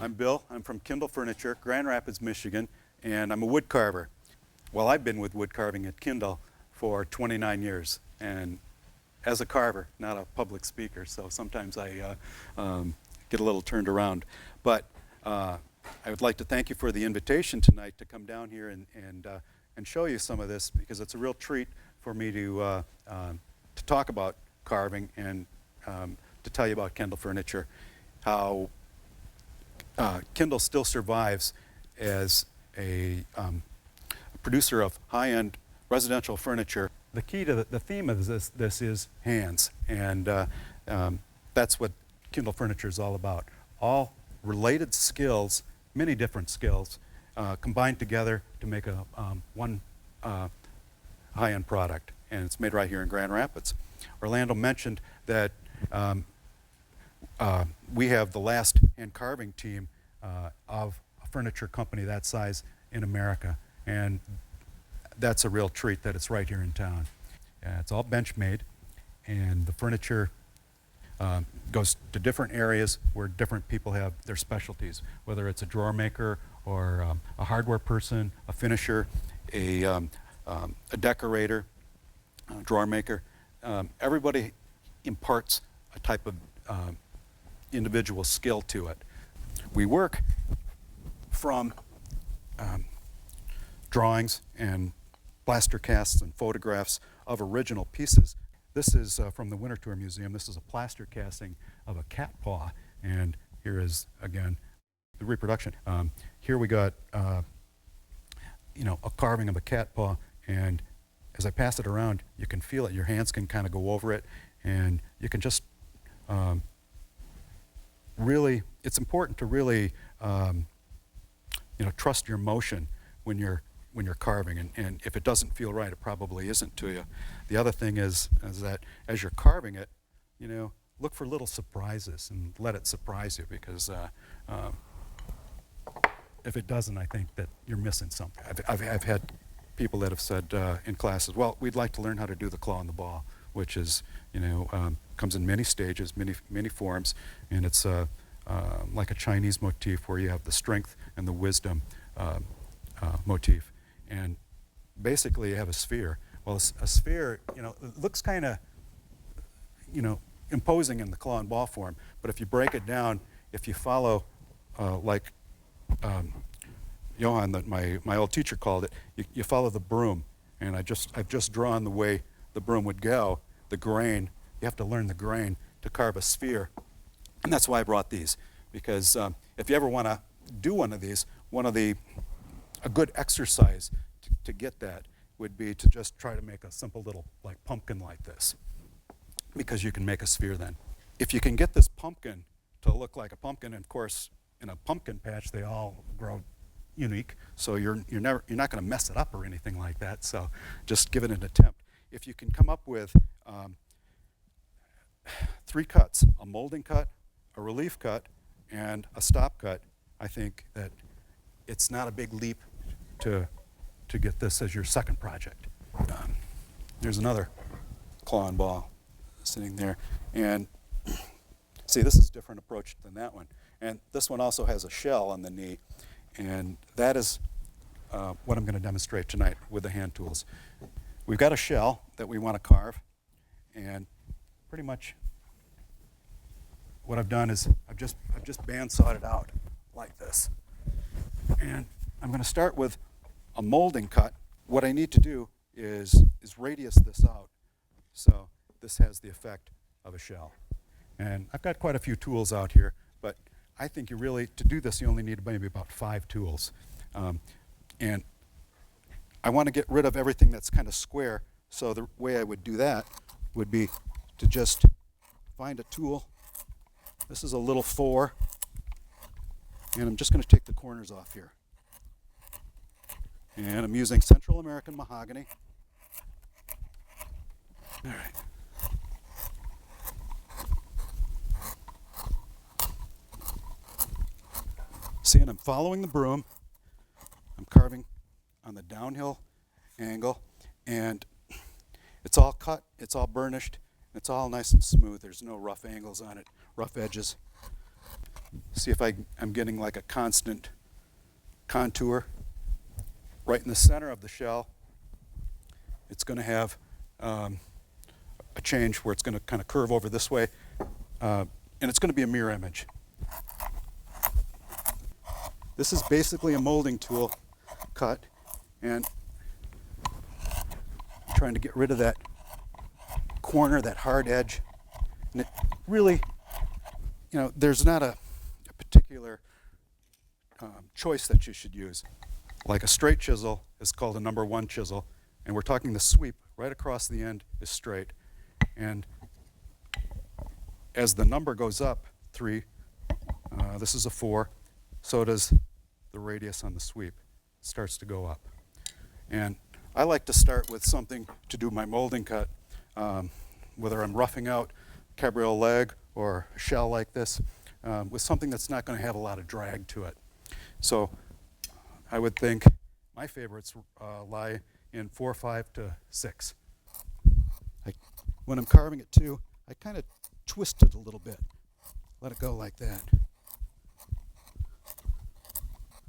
I'm Bill. I'm from Kindel Furniture, Grand Rapids, Michigan, and I'm a wood carver. Well, I've been with wood carving at Kindel for 29 years, and as a carver, not a public speaker, so sometimes I get a little turned around. But I would like to thank you for the invitation tonight to come down here and show you some of this, because it's a real treat for me to talk about carving and to tell you about Kindel Furniture, how Kindel still survives as a producer of high-end residential furniture. The key to the theme of this is hands, and that's what Kindel Furniture is all about. All related skills, many different skills, combined together to make a one high-end product, and it's made right here in Grand Rapids. Orlando mentioned that we have the last hand carving team of a furniture company that size in America, and that's a real treat that it's right here in town. It's all bench made, and the furniture goes to different areas where different people have their specialties, whether it's a drawer maker or a hardware person, a finisher, a decorator, a drawer maker. Everybody imparts a type of individual skill to it. We work from drawings and plaster casts and photographs of original pieces. This is from the Winter Tour Museum. This is a plaster casting of a cat paw, and here is, again, the reproduction. Here we got a carving of a cat paw, and as I pass it around, you can feel it. Your hands can kind of go over it, and you can just really, it's important to really trust your motion when you're carving, and if it doesn't feel right, it probably isn't to you. The other thing is that as you're carving it, look for little surprises and let it surprise you, because if it doesn't, I think that you're missing something. I've had people that have said in classes, well, we'd like to learn how to do the claw and the ball, which is, comes in many stages, many forms, and it's like a Chinese motif where you have the strength and the wisdom motif. And basically you have a sphere. Well, a sphere, it looks kind of, imposing in the claw and ball form, but if you break it down, if you follow, like Johan, that my old teacher called it, you follow the broom, and I've just drawn the way the broom would go, the grain. You have to learn the grain to carve a sphere, and that's why I brought these, because if you ever want to do one of these, a good exercise to get that would be to just try to make a simple little pumpkin like this, because you can make a sphere then. If you can get this pumpkin to look like a pumpkin, and of course in a pumpkin patch they all grow unique, so you're not going to mess it up or anything like that, so just give it an attempt. If you can come up with 3 cuts, a molding cut, a relief cut, and a stop cut, I think that it's not a big leap to get this as your second project. There's another claw and ball sitting there, and see, this is a different approach than that one, and this one also has a shell on the knee, and that is what I'm going to demonstrate tonight with the hand tools. We've got a shell that we want to carve, and pretty much what I've done is I've just bandsawed it out like this, and I'm going to start with a molding cut. What I need to do is radius this out so this has the effect of a shell. And I've got quite a few tools out here, but I think to do this, you only need maybe about 5 tools. And I want to get rid of everything that's kind of square, so the way I would do that would be to just find a tool. This is a little 4, and I'm just going to take the corners off here. And I'm using Central American mahogany. All right. See, and I'm following the broom. I'm carving on the downhill angle, and it's all cut, it's all burnished, it's all nice and smooth. There's no rough angles on it, rough edges. See if I'm getting like a constant contour. Right in the center of the shell, it's going to have a change where it's going to kind of curve over this way, and it's going to be a mirror image. This is basically a molding tool cut, and I'm trying to get rid of that corner, that hard edge. And it really, there's not a particular choice that you should use. Like a straight chisel is called a number 1 chisel, and we're talking the sweep right across the end is straight. And as the number goes up, 3, this is a 4, so does the radius on the sweep. It starts to go up. And I like to start with something to do my molding cut, whether I'm roughing out cabriole leg or a shell like this, with something that's not going to have a lot of drag to it. So I would think my favorites lie in 4, 5 to 6. When I'm carving it too, I kind of twist it a little bit. Let it go like that.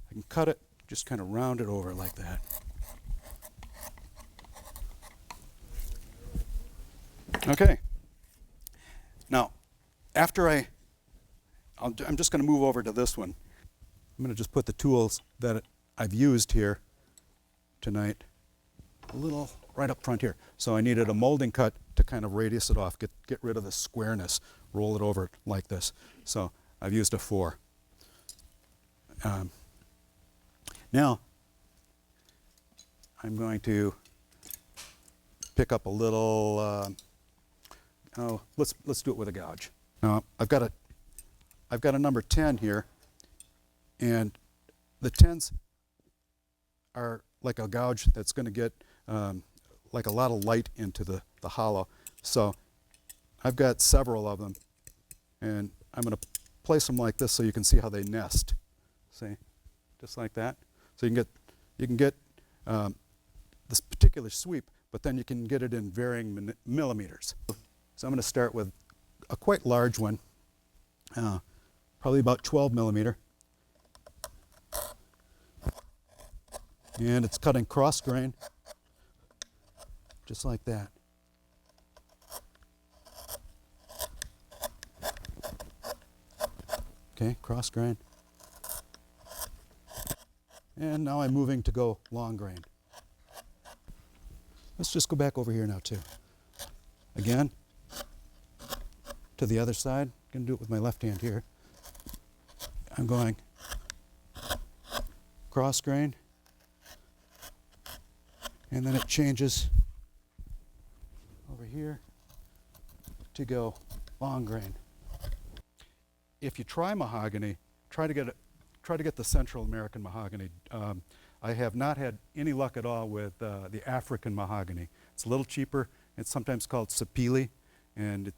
I can cut it, just kind of round it over like that. Okay. Now, after I'm just going to move over to this one. I'm going to just put the tools that I've used here tonight a little right up front here. So I needed a molding cut to kind of radius it off, get rid of the squareness, roll it over like this. So I've used a 4. Now I'm going to pick up a little. Let's do it with a gouge. Now I've got a number 10 here, and the 10s are like a gouge that's going to get like a lot of light into the hollow. So I've got several of them, and I'm going to place them like this so you can see how they nest. See, just like that. So you can get this particular sweep, but then you can get it in varying millimeters. So I'm going to start with a quite large one, probably about 12 millimeter. And it's cutting cross grain, just like that. Okay, cross grain. And now I'm moving to go long grain. Let's just go back over here now too. Again, to the other side. I'm going to do it with my left hand here. I'm going cross grain, and then it changes over here to go long grain. If you try mahogany, try to get the Central American mahogany. I have not had any luck at all with the African mahogany. It's a little cheaper. It's sometimes called sapele, and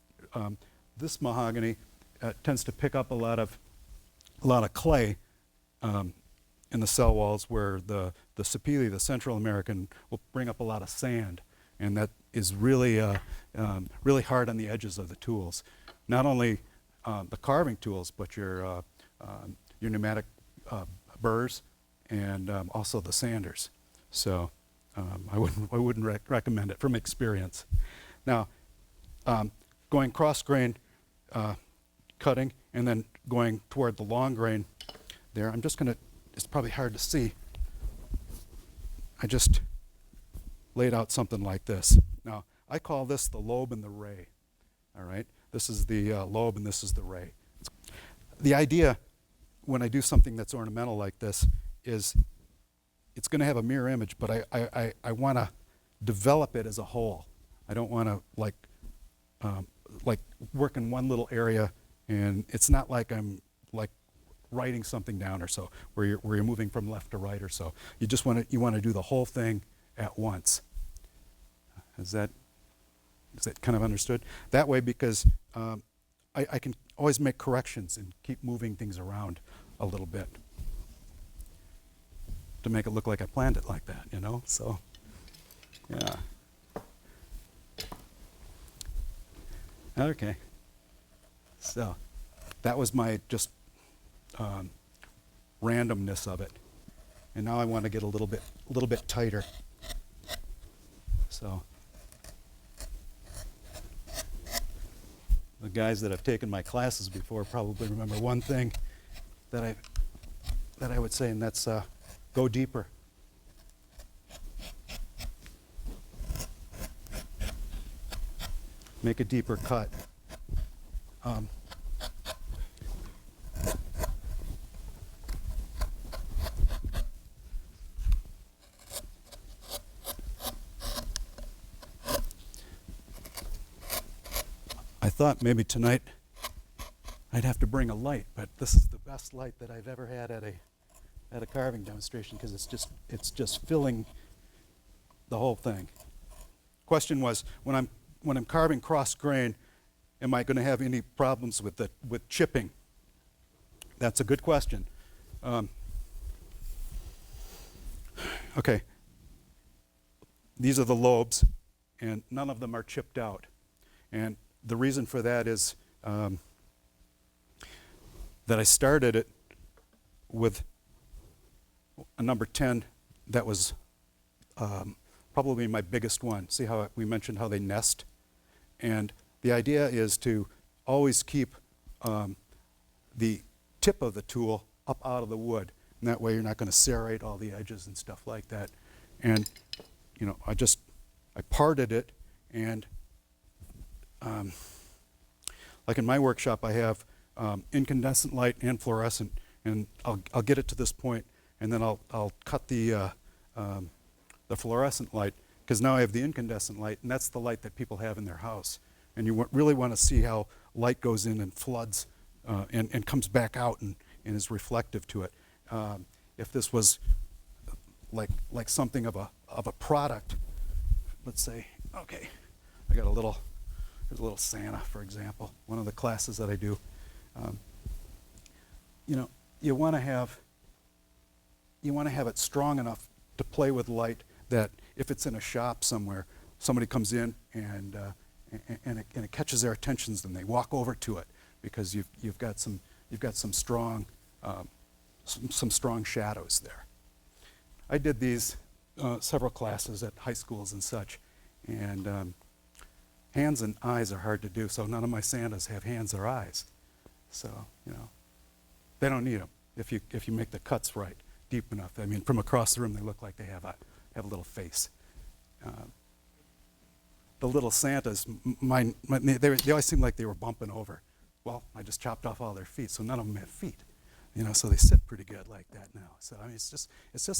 this mahogany tends to pick up a lot of clay in the cell walls, where the sapele, the Central American, will bring up a lot of sand, and that is really really hard on the edges of the tools. Not only the carving tools, but your pneumatic burrs and also the sanders. So I wouldn't recommend it from experience. Now, going cross grain cutting and then going toward the long grain there, I'm just going to, it's probably hard to see, I just laid out something like this. Now, I call this the lobe and the ray, all right? This is the lobe and this is the ray. The idea when I do something that's ornamental like this is it's going to have a mirror image, but I want to develop it as a whole. I don't want to like work in one little area, and it's not like I'm like writing something down or so, where you're moving from left to right or so. You just want to do the whole thing at once. Is that kind of understood? That way, because I can always make corrections and keep moving things around a little bit to make it look like I planned it like that, you know? So, yeah. Okay. So, that was my just randomness of it. And now I want to get a little bit tighter. So the guys that have taken my classes before probably remember one thing that I would say, and that's go deeper. Make a deeper cut. I thought maybe tonight I'd have to bring a light, but this is the best light that I've ever had at a carving demonstration, because it's just filling the whole thing. Question was, when I'm carving cross grain, am I going to have any problems with chipping? That's a good question. Okay, these are the lobes, and none of them are chipped out. And the reason for that is that I started it with a number 10 that was probably my biggest one. See how we mentioned how they nest? And the idea is to always keep the tip of the tool up out of the wood. And that way you're not going to serrate all the edges and stuff like that. And, you know, I parted it, and like in my workshop I have incandescent light and fluorescent, and I'll get it to this point, and then I'll cut the fluorescent light, because now I have the incandescent light, and that's the light that people have in their house. And you really want to see how light goes in and floods and comes back out and is reflective to it. If this was like something of a product, let's say, okay, I got here's a little Santa, for example, one of the classes that I do. You know, you want to have it strong enough to play with light that if it's in a shop somewhere, somebody comes in and it catches their attentions, and they walk over to it because you've got some strong shadows there. I did these several classes at high schools and such, and hands and eyes are hard to do, so none of my Santas have hands or eyes. So, you know, they don't need them if you make the cuts right, deep enough. I mean, from across the room, they look like they have a little face. The little Santas, they always seemed like they were bumping over. Well, I just chopped off all their feet, so none of them have feet. You know, so they sit pretty good like that now. So I mean, it's just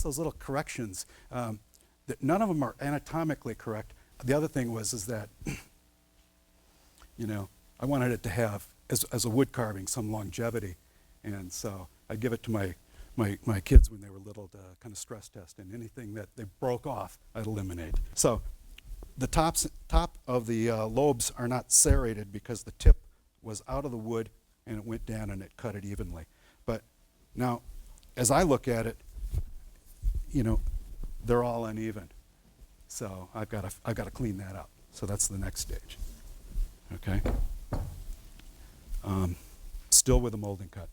those little corrections. That none of them are anatomically correct. The other thing is that, you know, I wanted it to have, as a wood carving, some longevity, and so I give it to my kids when they were little to kind of stress test, and anything that they broke off, I'd eliminate. So the top of the lobes are not serrated because the tip was out of the wood and it went down and it cut it evenly. But now, as I look at it, you know, they're all uneven. So I've got to clean that up. So that's the next stage. Okay. Still with a molding cut.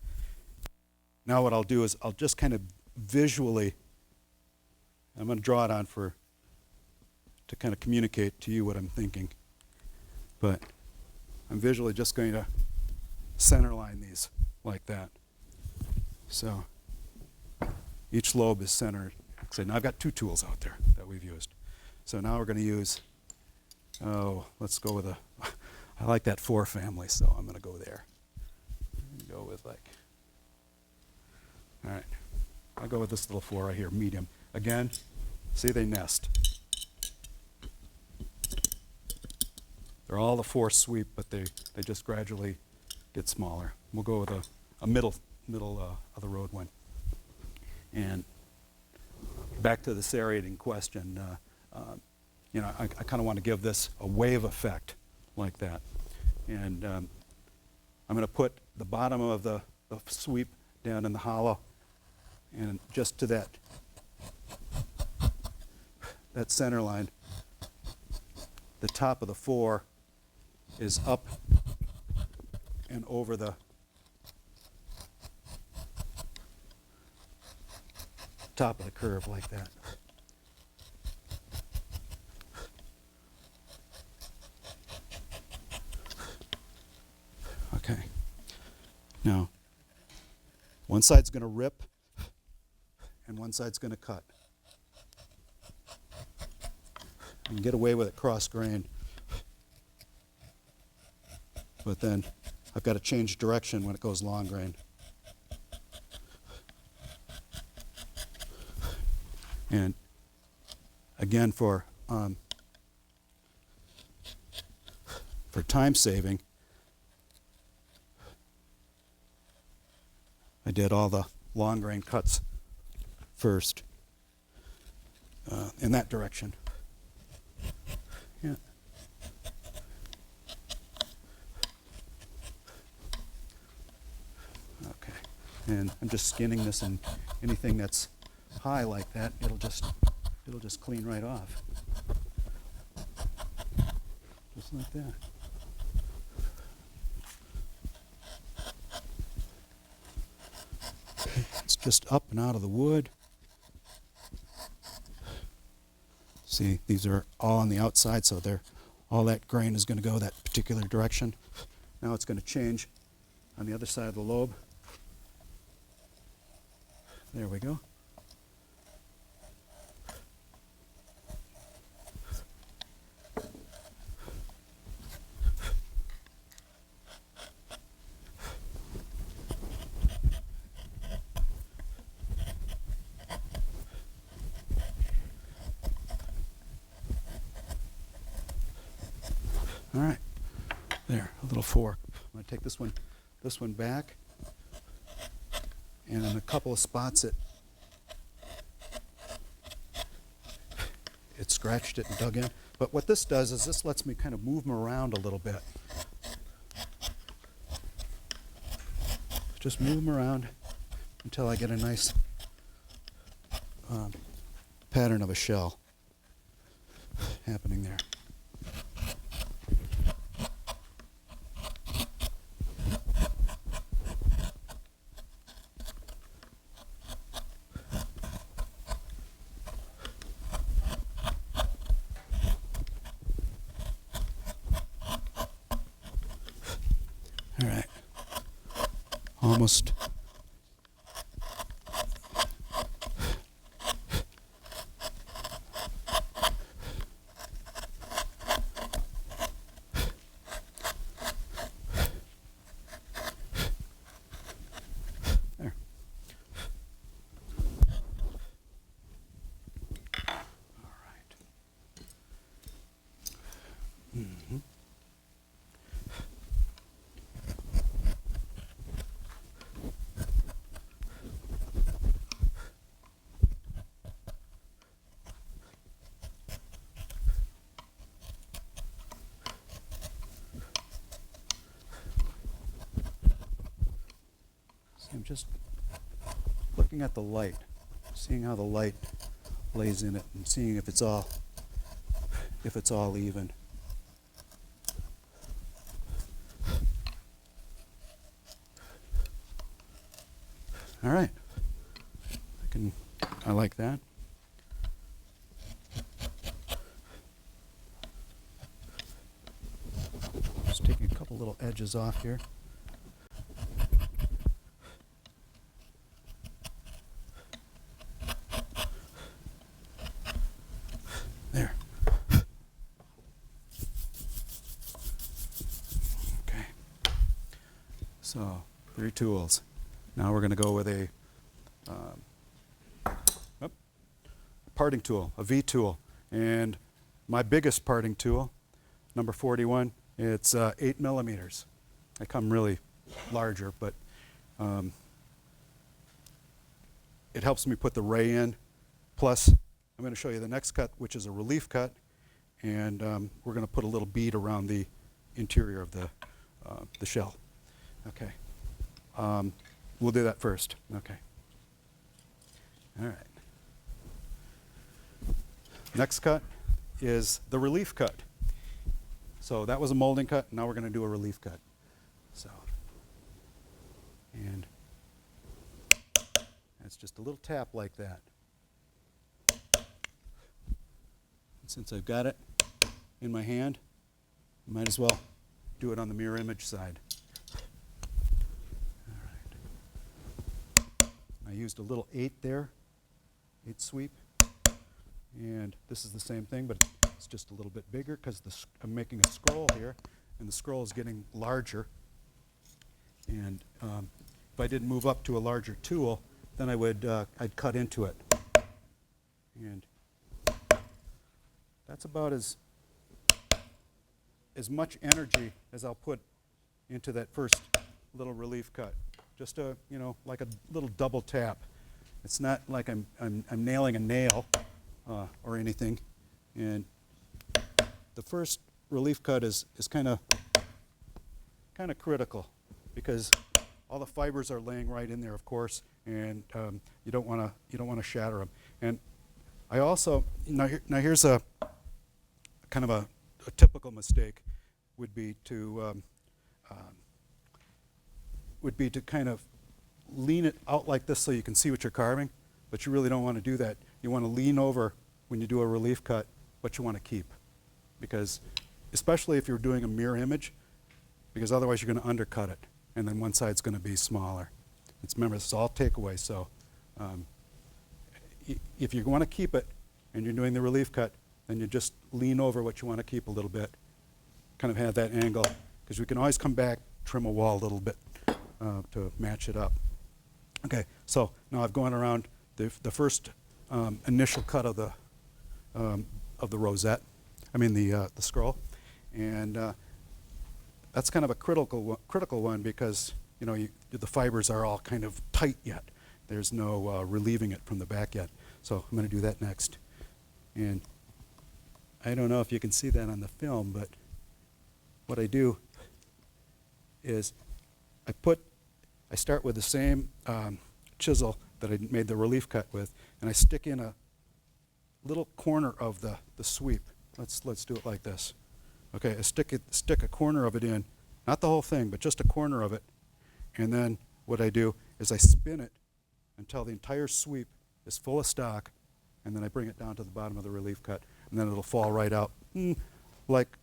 Now what I'll do is I'll just kind of visually, I'm going to draw it on to kind of communicate to you what I'm thinking. But I'm visually just going to center line these like that. So each lobe is centered. So now I've got two tools out there that we've used. So now we're going to use, let's go with I like that 4 family, so I'm going to go there. Go with all right, I'll go with this little 4 right here, medium. Again, see, they nest. They're all the 4 sweep, but they just gradually get smaller. We'll go with a middle of the road one. And back to the serrating question, you know, I kind of want to give this a wave effect like that. And I'm going to put the bottom of the sweep down in the hollow, and just to that center line, the top of the 4 is up and over the top of the curve like that. Okay. Now, one side's going to rip and one side's going to cut. You can get away with it cross grain, but then I've got to change direction when it goes long grain. And again, for time saving, I did all the long grain cuts first in that direction. Yeah. Okay. And I'm just skinning this, and anything that's high like that, it'll just clean right off. Just like that. It's just up and out of the wood. See, these are all on the outside, so all that grain is going to go that particular direction. Now it's going to change on the other side of the lobe. There we go. All right, there, a little fork. I'm going to take this one back, and in a couple of spots it scratched it and dug in. But what this does is this lets me kind of move them around a little bit. Just move them around until I get a nice pattern of a shell happening there. All right, almost. There. All right. Mm-hmm. I'm just looking at the light, seeing how the light lays in it, and seeing if it's all even. All right, I like that. Just taking a couple little edges off here. There. Okay. So, 3 tools. Now we're going to go with a parting tool, a V tool. And my biggest parting tool, number 41, it's 8 millimeters. They come really larger, but it helps me put the ray in. Plus, I'm going to show you the next cut, which is a relief cut, and we're going to put a little bead around the interior of the shell. Okay. We'll do that first. Okay. All right. Next cut is the relief cut. So that was a molding cut. Now we're going to do a relief cut. So, and it's just a little tap like that. Since I've got it in my hand, I might as well do it on the mirror image side. All right. I used a little 8 there, 8 sweep. And this is the same thing, but it's just a little bit bigger because I'm making a scroll here, and the scroll is getting larger. And if I didn't move up to a larger tool, then I'd cut into it. And that's about as much energy as I'll put into that first little relief cut. Just like a little double tap. It's not like I'm nailing a nail or anything. And the first relief cut is kind of critical because all the fibers are laying right in there, of course, and you don't want to shatter them. And I also now here's a kind of a typical mistake would be to kind of lean it out like this so you can see what you're carving, but you really don't want to do that. You want to lean over when you do a relief cut what you want to keep, because especially if you're doing a mirror image, because otherwise you're going to undercut it, and then one side's going to be smaller. Remember, this is all takeaway, so if you want to keep it and you're doing the relief cut, then you just lean over what you want to keep a little bit, kind of have that angle, because we can always come back, trim a wall a little bit to match it up. Okay, so now I've gone around the first initial cut of the rosette, the scroll, and that's kind of a critical one because the fibers are all kind of tight yet. There's no relieving it from the back yet. So I'm going to do that next. And I don't know if you can see that on the film, but what I do is I start with the same chisel that I made the relief cut with, and I stick in a little corner of the sweep. Let's do it like this. Okay, I stick a corner of it in, not the whole thing, but just a corner of it. And then what I do is I spin it until the entire sweep is full of stock, and then I bring it down to the bottom of the relief cut, and then it'll fall right out, like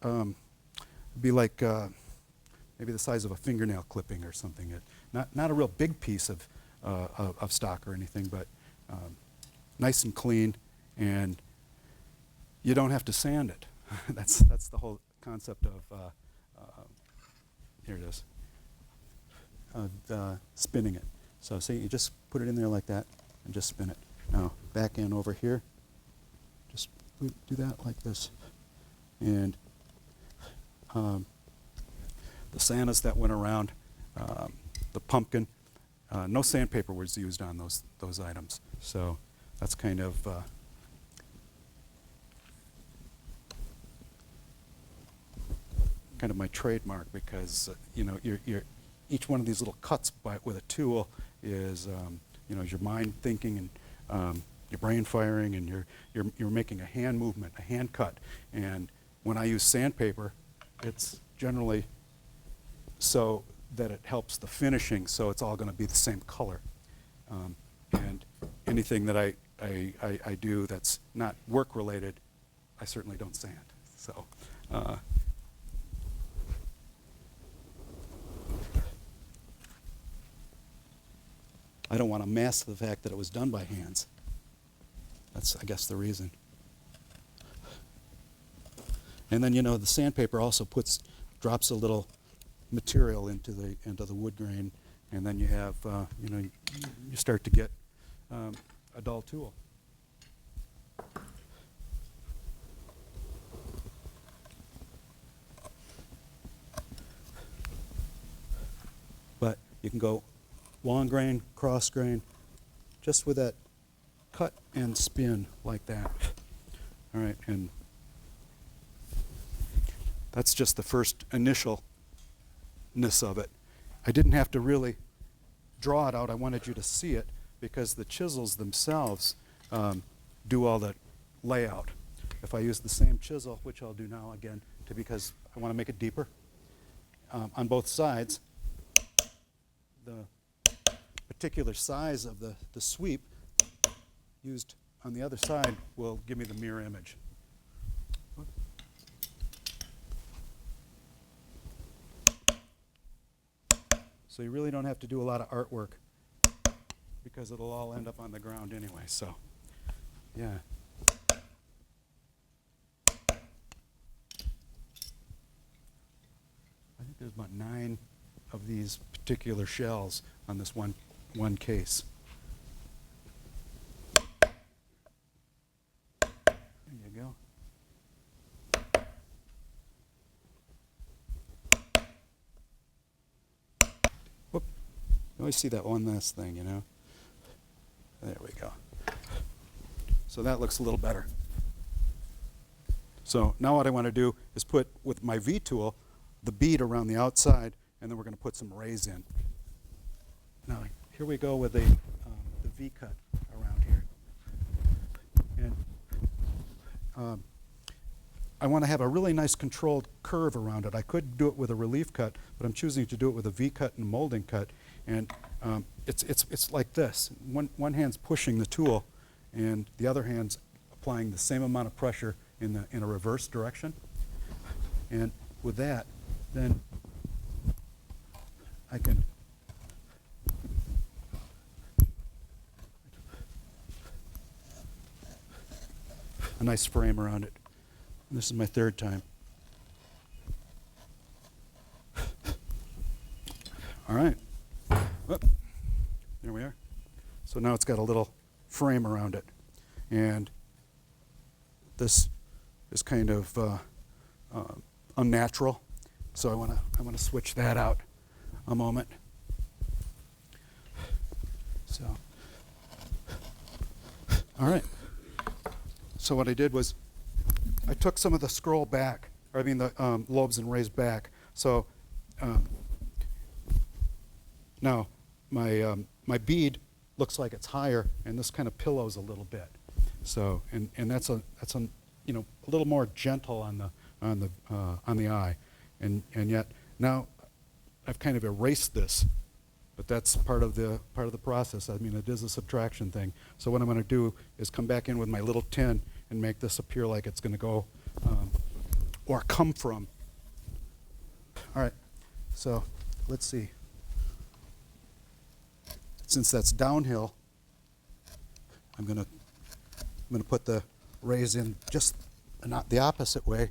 maybe the size of a fingernail clipping or something. Not a real big piece of stock or anything, but nice and clean, and you don't have to sand it. That's the whole concept of here it is, spinning it. So see, you just put it in there like that and just spin it. Now back in over here, just do that like this, and the Santas that went around, the pumpkin, no sandpaper was used on those items. So that's kind of my trademark, because each one of these little cuts with a tool is your mind thinking and your brain firing, and you're making a hand movement, a hand cut. And when I use sandpaper, it's generally so that it helps the finishing, so it's all going to be the same color. And anything that I do that's not work related, I certainly don't sand. So. I don't want to mask the fact that it was done by hands. That's, I guess, the reason. And then, the sandpaper also drops a little material into the wood grain, and then you have, you start to get a dull tool. But you can go long grain, cross grain, just with that cut and spin like that. All right, and that's just the first initialness of it. I didn't have to really draw it out. I wanted you to see it because the chisels themselves do all the layout. If I use the same chisel, which I'll do now again, because I want to make it deeper, on both sides, the particular size of the sweep used on the other side will give me the mirror image. So you really don't have to do a lot of artwork because it'll all end up on the ground anyway. So, yeah. I think there's about 9 of these particular shells on this one case. There you go. Whoop. You always see that one last thing, you know. There we go. So that looks a little better. So now what I want to do is put, with my V tool, the bead around the outside, and then we're going to put some rays in. Now, here we go with the V cut around here. And I want to have a really nice controlled curve around it. I could do it with a relief cut, but I'm choosing to do it with a V cut and a molding cut. And it's like this. One hand's pushing the tool, and the other hand's applying the same amount of pressure in a reverse direction. And with that, then I can a nice frame around it. And this is my 3rd time. All right. Whoop. There we are. So now it's got a little frame around it. And this is kind of unnatural. So I want to switch that out a moment. So, all right. So what I did was I took some of the scroll back, or I mean the lobes and rays back. So now my bead looks like it's higher, and this kind of pillows a little bit. So and that's a you know, a little more gentle on the eye, and yet now I've kind of erased this, but that's part of the process. I mean, it is a subtraction thing. So what I'm going to do is come back in with my little tin and make this appear like it's going to go or come from. All right, so let's see. Since that's downhill, I'm going to put the rays in just not the opposite way,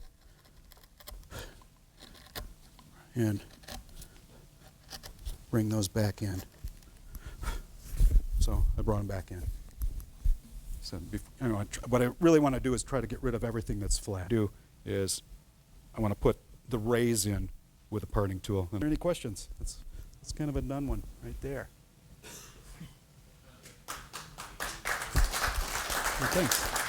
and bring those back in. So I brought them back in. So what I really want to do is try to get rid of everything that's flat. I want to put the rays in with a parting tool. Are there any questions? That's kind of a done one right there. Well, thanks.